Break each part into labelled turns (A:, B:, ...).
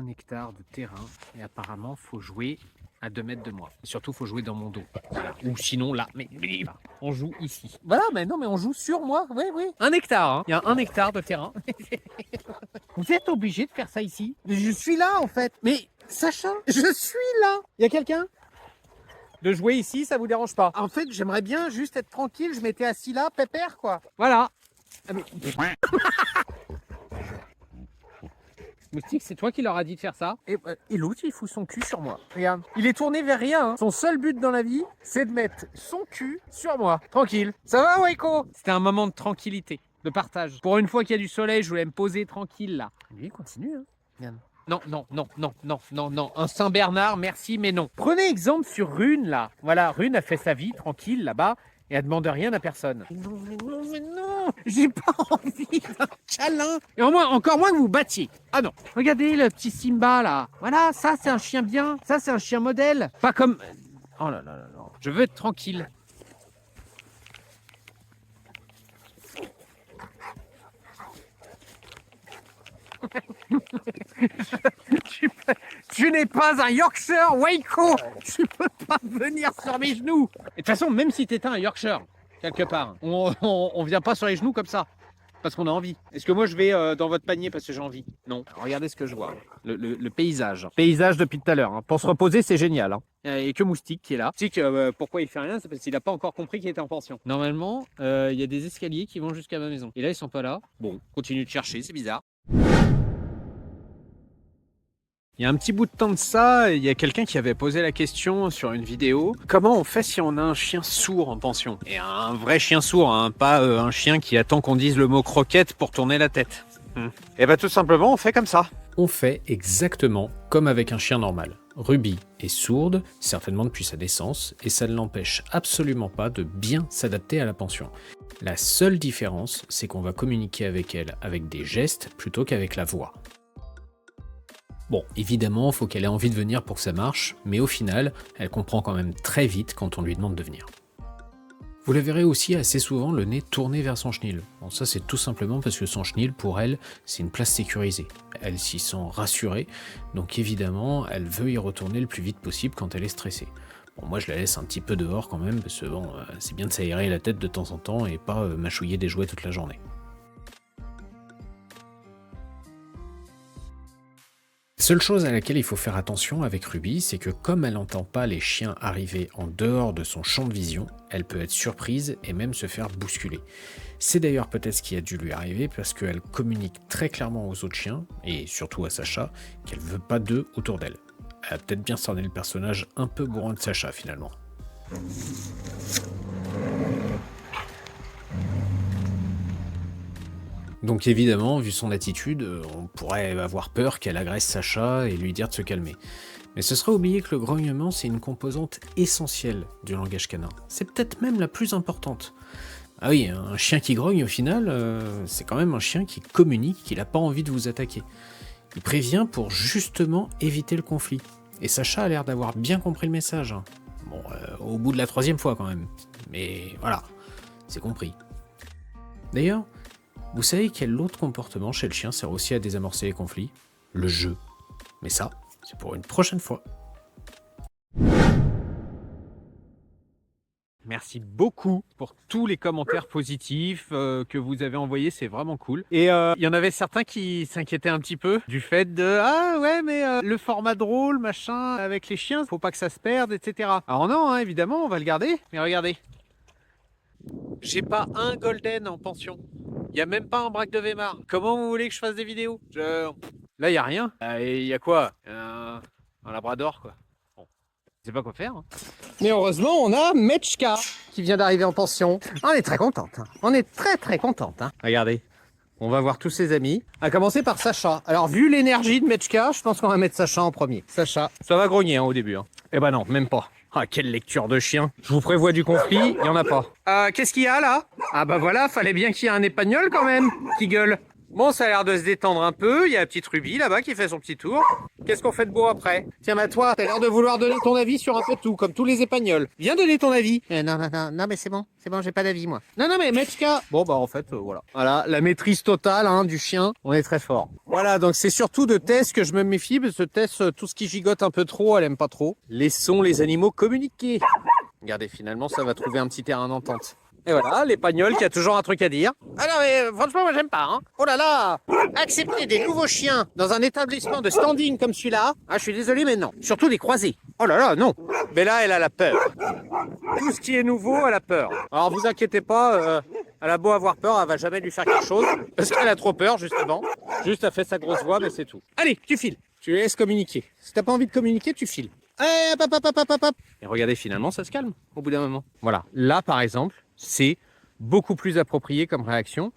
A: 1 hectare de terrain et apparemment, faut jouer à 2 mètres de moi. Et surtout, faut jouer dans mon dos. Voilà. Ou sinon, là, mais on joue ici. Voilà, mais non, mais on joue sur moi. Oui, oui. 1 hectare, hein. Il y a 1 hectare de terrain. Vous êtes obligé de faire ça ici. Je suis là, en fait. Mais Sacha, je suis là. Il y a quelqu'un? De jouer ici, ça vous dérange pas? En fait, j'aimerais bien juste être tranquille. Je m'étais assis là, pépère, quoi. Voilà. Ah, mais... Moustique, c'est toi qui leur a dit de faire ça. Et l'autre, il fout son cul sur moi. Regarde, il est tourné vers rien. Hein. Son seul but dans la vie, c'est de mettre son cul sur moi. Tranquille. Ça va, Waiko? C'était un moment de tranquillité, de partage. Pour une fois qu'il y a du soleil, je voulais me poser tranquille là. Lui, il continue. Hein. Regarde. Non, non, non, non, non, non, non. Un Saint-Bernard, merci, mais non. Prenez exemple sur Rune, là. Voilà, Rune a fait sa vie tranquille là-bas. Et elle demande rien à personne. Mais non, mais non, mais non. J'ai pas envie d'un câlin. Et encore moins que vous battiez. Ah non. Regardez le petit Simba là. Voilà, ça c'est un chien bien. Ça c'est un chien modèle. Pas comme... Oh là là là là. Je veux être tranquille. Tu n'es pas un Yorkshire, Waiko. Tu peux pas venir sur mes genoux. Et de toute façon, même si t'étais un Yorkshire, quelque part, on vient pas sur les genoux comme ça. Parce qu'on a envie. Est-ce que moi je vais dans votre panier parce que j'ai envie? Non. Alors, regardez ce que je vois. Le paysage. Paysage depuis tout à l'heure. Hein. Pour se reposer, c'est génial. Hein. Et que Moustique qui est là. Moustique, pourquoi il fait rien? C'est parce qu'il n'a pas encore compris qu'il était en pension. Normalement, il y a des escaliers qui vont jusqu'à ma maison. Et là, ils sont pas là. Bon, continue de chercher, c'est bizarre. Il y a un petit bout de temps de ça, il y a quelqu'un qui avait posé la question sur une vidéo. Comment on fait si on a un chien sourd en pension? Et un vrai chien sourd, hein, pas un chien qui attend qu'on dise le mot croquette pour tourner la tête. Et bah tout simplement, on fait comme ça.
B: On fait exactement comme avec un chien normal. Ruby est sourde, certainement depuis sa naissance, et ça ne l'empêche absolument pas de bien s'adapter à la pension. La seule différence, c'est qu'on va communiquer avec elle avec des gestes plutôt qu'avec la voix. Bon, évidemment, il faut qu'elle ait envie de venir pour que ça marche, mais au final, elle comprend quand même très vite quand on lui demande de venir. Vous la verrez aussi assez souvent le nez tourné vers son chenil. Bon, ça c'est tout simplement parce que son chenil, pour elle, c'est une place sécurisée. Elle s'y sent rassurée, donc évidemment, elle veut y retourner le plus vite possible quand elle est stressée. Bon, moi je la laisse un petit peu dehors quand même, parce que bon, c'est bien de s'aérer la tête de temps en temps et pas mâchouiller des jouets toute la journée. Seule chose à laquelle il faut faire attention avec Ruby, c'est que comme elle n'entend pas les chiens arriver en dehors de son champ de vision, elle peut être surprise et même se faire bousculer. C'est d'ailleurs peut-être ce qui a dû lui arriver parce qu'elle communique très clairement aux autres chiens, et surtout à Sacha, qu'elle veut pas d'eux autour d'elle. Elle a peut-être bien cerné le personnage un peu bourrin de Sacha finalement. Donc évidemment, vu son attitude, on pourrait avoir peur qu'elle agresse Sacha et lui dire de se calmer. Mais ce serait oublier que le grognement, c'est une composante essentielle du langage canin. C'est peut-être même la plus importante. Ah oui, un chien qui grogne au final, c'est quand même un chien qui communique qu'il n'a pas envie de vous attaquer. Il prévient pour justement éviter le conflit. Et Sacha a l'air d'avoir bien compris le message. Hein. Bon, au bout de la 3e fois quand même. Mais voilà, c'est compris. D'ailleurs, vous savez quel autre comportement chez le chien sert aussi à désamorcer les conflits? Le jeu. Mais ça, c'est pour une prochaine fois.
A: Merci beaucoup pour tous les commentaires positifs que vous avez envoyés, c'est vraiment cool. Et il y en avait certains qui s'inquiétaient un petit peu du fait de « Ah ouais, mais le format drôle, machin, avec les chiens, faut pas que ça se perde, etc. » Alors non, hein, évidemment, on va le garder. Mais regardez, j'ai pas un golden en pension. Il n'y a même pas un braque de Weimar. Comment vous voulez que je fasse des vidéos? Là, il n'y a rien. Et il y a quoi? Un labrador, quoi. Bon, je sais pas quoi faire. Hein. Mais heureusement, on a Mechka qui vient d'arriver en pension. On est très contente. Hein. On est très très contente. Hein. Regardez, on va voir tous ses amis. À commencer par Sacha. Alors, vu l'énergie de Mechka, je pense qu'on va mettre Sacha en premier. Sacha, ça va grogner hein, au début. Hein. Eh ben non, même pas. Ah, quelle lecture de chien. Je vous prévois du conflit, il n'y en a pas. Qu'est-ce qu'il y a là? Ah bah voilà, fallait bien qu'il y ait un épagnol quand même, qui gueule. Bon, ça a l'air de se détendre un peu, il y a la petite Ruby là-bas qui fait son petit tour. Qu'est-ce qu'on fait de beau après? Tiens, bah toi, t'as l'air de vouloir donner ton avis sur un peu tout, comme tous les épagnols. Viens donner ton avis. Non, mais c'est bon, j'ai pas d'avis moi. Non, mais Mechka. Bon, bah en fait, voilà. Voilà, la maîtrise totale hein, du chien, on est très fort. Voilà, donc c'est surtout de Tess que je me méfie, parce que Tess, tout ce qui gigote un peu trop, elle aime pas trop. Laissons les animaux communiquer. Regardez, finalement, ça va trouver un petit terrain d'entente. Et voilà, l'épagnol qui a toujours un truc à dire. Ah non, mais franchement, moi, j'aime pas. Hein. Oh là là, accepter des nouveaux chiens dans un établissement de standing comme celui-là, ah, je suis désolé, mais non. Surtout des croisés. Oh là là, non. Mais là, elle a la peur. Tout ce qui est nouveau, elle a peur. Alors, vous inquiétez pas, elle a beau avoir peur, elle va jamais lui faire quelque chose. Parce qu'elle a trop peur, justement. Juste, elle fait sa grosse voix, mais c'est tout. Allez, tu files. Tu laisses communiquer. Si t'as pas envie de communiquer, tu files. Hop, hop, hop, hop, hop, hop. Et regardez, finalement, ça se calme au bout d'un moment. Voilà. Là, par exemple, c'est beaucoup plus approprié comme réaction.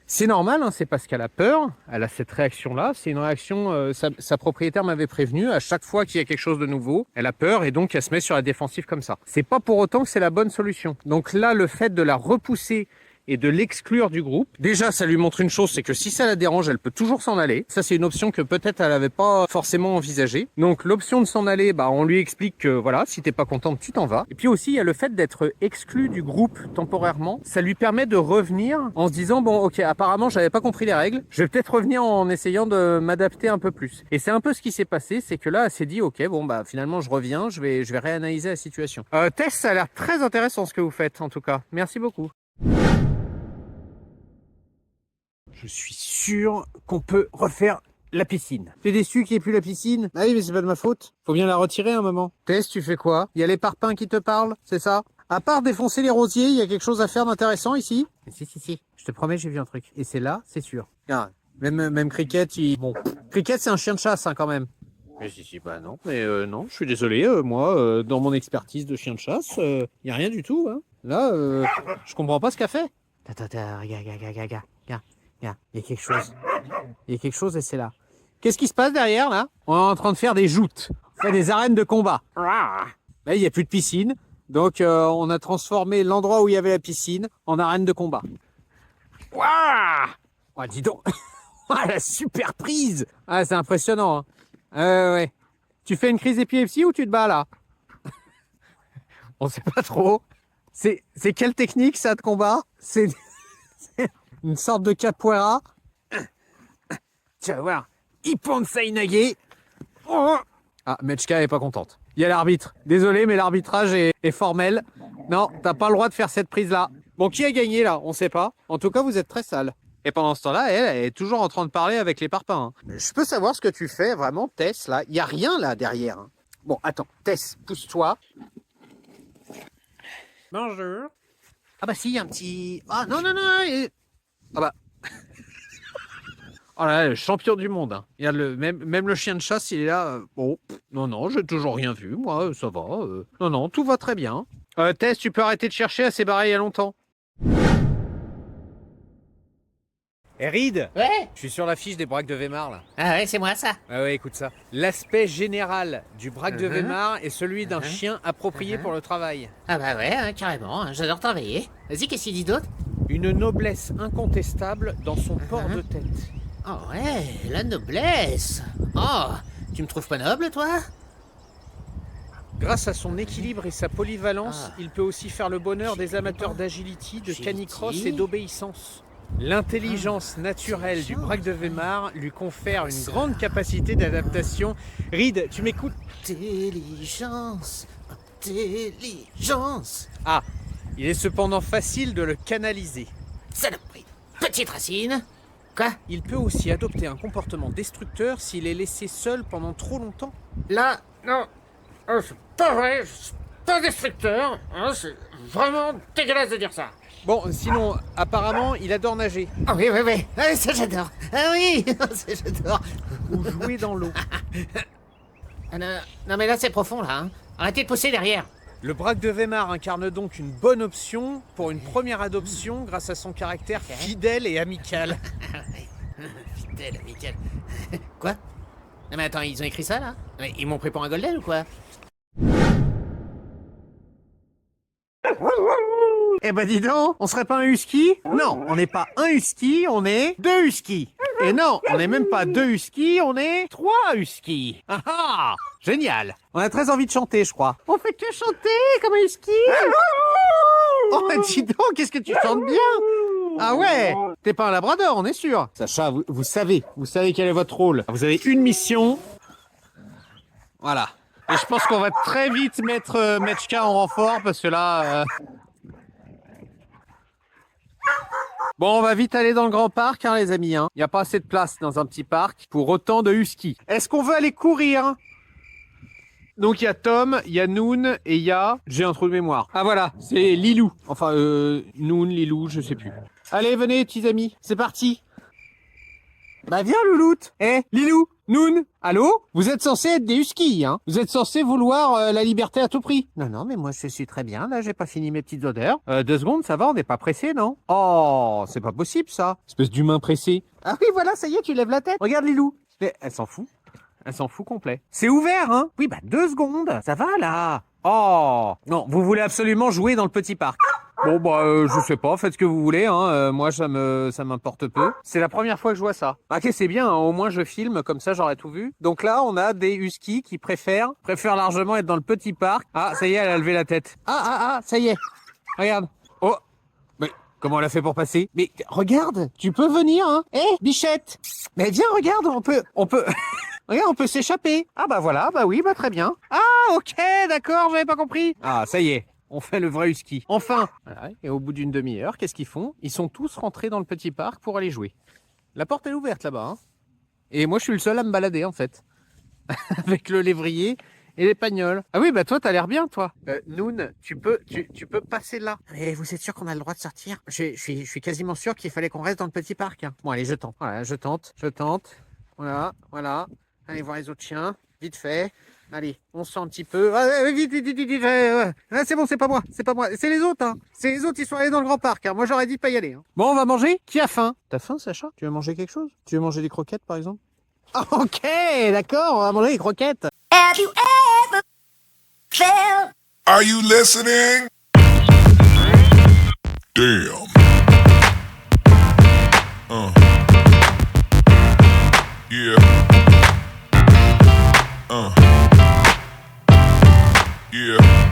A: C'est normal, hein, c'est parce qu'elle a peur, elle a cette réaction-là. C'est une réaction, sa propriétaire m'avait prévenu, à chaque fois qu'il y a quelque chose de nouveau, elle a peur et donc elle se met sur la défensive comme ça. C'est pas pour autant que c'est la bonne solution. Donc là, le fait de la repousser et de l'exclure du groupe, déjà ça lui montre une chose, c'est que si ça la dérange, elle peut toujours s'en aller. Ça c'est une option que peut-être elle n'avait pas forcément envisagée. Donc l'option de s'en aller, bah on lui explique que voilà, si t'es pas contente, tu t'en vas. Et puis aussi il y a le fait d'être exclu du groupe temporairement, ça lui permet de revenir en se disant bon ok, apparemment j'avais pas compris les règles, je vais peut-être revenir en essayant de m'adapter un peu plus. Et c'est un peu ce qui s'est passé, c'est que là elle s'est dit ok bon bah finalement je reviens, je vais réanalyser la situation. Tess, ça a l'air très intéressant ce que vous faites en tout cas. Merci beaucoup. Je suis sûr qu'on peut refaire la piscine. T'es déçu qu'il n'y ait plus la piscine? Ah oui, mais c'est pas de ma faute. Faut bien la retirer un moment. Tess, tu fais quoi? Il y a les parpaings qui te parlent, c'est ça? À part défoncer les rosiers, il y a quelque chose à faire d'intéressant ici? Si. Je te promets, j'ai vu un truc. Et c'est là, c'est sûr. Ah, même Cricket, Bon, Cricket, c'est un chien de chasse, hein, quand même. Mais si, bah non. Mais non, je suis désolé. Moi, dans mon expertise de chien de chasse, il n'y a rien du tout. Hein. Là, je comprends pas ce qu'a fait. Regarde. Il y a quelque chose. Il y a quelque chose et c'est là. Qu'est-ce qui se passe derrière, là? On est en train de faire des joutes. On fait des arènes de combat. Là, il n'y a plus de piscine. Donc, on a transformé l'endroit où il y avait la piscine en arène de combat. Waouh! Oh, dis donc. La super prise. Ah, c'est impressionnant. Hein. Ouais. Tu fais une crise d'épilepsie ou tu te bats, là? On sait pas trop. C'est quelle technique, ça, de combat? C'est une sorte de capoeira. Tu vas voir. Ippon Sainage. Oh. Ah, Mechka est pas contente. Il y a l'arbitre. Désolé, mais l'arbitrage est formel. Non, t'as pas le droit de faire cette prise-là. Bon, qui a gagné, là? On sait pas. En tout cas, vous êtes très sale. Et pendant ce temps-là, elle est toujours en train de parler avec les parpaings. Hein. Je peux savoir ce que tu fais, vraiment, Tess, là? Il y a rien, là, derrière. Hein. Bon, attends. Tess, pousse-toi. Bonjour. Ah bah si, il y a un petit... Ah non. Ah bah... Oh là, le champion du monde. Hein. Il y a même le chien de chasse, il est là. Bon, non, j'ai toujours rien vu. Moi, ça va. Non, tout va très bien. Tess, tu peux arrêter de chercher, elle s'est barrée il y a longtemps. Eh Reed,
C: Ouais.
A: je suis sur la fiche des braques de Weimar là.
C: Ah ouais, c'est moi ça.
A: Ah ouais, écoute ça. L'aspect général du braque de Weimar est celui d'un chien approprié pour le travail.
C: Ah bah ouais, hein, carrément, hein, j'adore travailler. Vas-y, qu'est-ce qu'il dit d'autre?
A: Une noblesse incontestable dans son port de tête.
C: Oh ouais, la noblesse. Oh, tu me trouves pas noble, toi?
A: Grâce à son équilibre et sa polyvalence, il peut aussi faire le bonheur des amateurs d'agility, de canicross et d'obéissance. L'intelligence naturelle du braque de Weimar lui confère une grande capacité d'adaptation. Reed, tu m'écoutes?
C: Intelligence.
A: Ah, il est cependant facile de le canaliser.
C: Saloperie. Petite racine. Quoi?
A: Il peut aussi adopter un comportement destructeur s'il est laissé seul pendant trop longtemps.
C: Là, non. C'est pas vrai, c'est pas destructeur. Hein, c'est vraiment dégueulasse de dire ça.
A: Bon, sinon, apparemment, il adore nager.
C: Ah oui. Ah, ça j'adore. Ah oui, ça j'adore.
A: Ou jouer dans l'eau.
C: Ah, non mais là c'est profond là. Hein. Arrêtez de pousser derrière.
A: Le braque de Weimar incarne donc une bonne option pour une première adoption grâce à son caractère fidèle et amical.
C: Fidèle, amical. Quoi? Non mais attends, ils ont écrit ça là? Mais ils m'ont pris pour un golden ou quoi?
A: Eh ben dis donc, on serait pas un husky? Non, on n'est pas un husky, on est 2 huskies. Et non, on n'est même pas 2 huskies, on est 3 huskies. Ah ah, génial. On a très envie de chanter, je crois. On fait que chanter comme un husky. Oh, dis donc, qu'est-ce que tu chantes bien. Ah ouais, t'es pas un labrador, on est sûr. Sacha, vous savez quel est votre rôle. Vous avez une mission. Voilà. Et je pense qu'on va très vite mettre Mechka en renfort parce que là... Bon, on va vite aller dans le grand parc, hein, les amis. Il n'y a pas assez de place dans un petit parc pour autant de huskies. Est-ce qu'on veut aller courir? Donc il y a Tom, il y a Noon et il y a... J'ai un trou de mémoire. Ah voilà, c'est Lilou. Enfin, Noon, Lilou, je sais plus. Allez, venez, petits amis, c'est parti. Bah viens, Louloute. Lilou, Noon, allô? Vous êtes censés être des huskies, hein? Vous êtes censés vouloir la liberté à tout prix. Non, mais moi je suis très bien, là, j'ai pas fini mes petites odeurs. 2 secondes, ça va, on n'est pas pressé, non? Oh, c'est pas possible, ça. Espèce d'humain pressé. Ah oui, voilà, ça y est, tu lèves la tête. Regarde Lilou. Mais elle s'en fout. Elle s'en fout complet. C'est ouvert, hein? Oui, bah 2 secondes. Ça va, là. Oh. Non, vous voulez absolument jouer dans le petit parc. Bon, bah, je sais pas, faites ce que vous voulez, hein. Moi, ça m'importe peu. C'est la première fois que je vois ça. Ok, c'est bien, hein. Au moins je filme, comme ça j'aurais tout vu. Donc là, on a des huskies qui préfèrent largement être dans le petit parc. Ah, ça y est, elle a levé la tête. Ah, ça y est. Regarde. Oh. Mais comment elle a fait pour passer? Mais regarde, tu peux venir, hein. Bichette. Mais viens, regarde, on peut... Regarde, on peut s'échapper. Ah bah voilà, bah oui, bah très bien. Ah, ok, d'accord, j'avais pas compris. Ah, ça y est. On fait le vrai husky. Enfin. Voilà, et au bout d'une demi-heure, qu'est-ce qu'ils font? Ils sont tous rentrés dans le petit parc pour aller jouer. La porte est ouverte là-bas. Hein. Et moi, je suis le seul à me balader en fait. Avec le lévrier et les pagnols. Ah oui, bah toi, t'as l'air bien, toi. Noon, tu peux passer là. Et vous êtes sûr qu'on a le droit de sortir? Je suis quasiment sûr qu'il fallait qu'on reste dans le petit parc. Hein. Bon, allez, je tente. Voilà, je tente. Voilà. Allez voir les autres chiens. Vite fait. Allez, on sent un petit peu. Vite. C'est bon, c'est pas moi. C'est les autres, hein. C'est les autres, ils sont allés dans le grand parc. Hein. Moi, j'aurais dit de pas y aller. Hein. Bon, on va manger. Qui a faim? T'as faim, Sacha? Tu veux manger quelque chose? Tu veux manger des croquettes, par exemple? Ok, d'accord, on va manger des croquettes.
D: Have you ever felt?
E: Are you listening? Damn. Yeah. Yeah.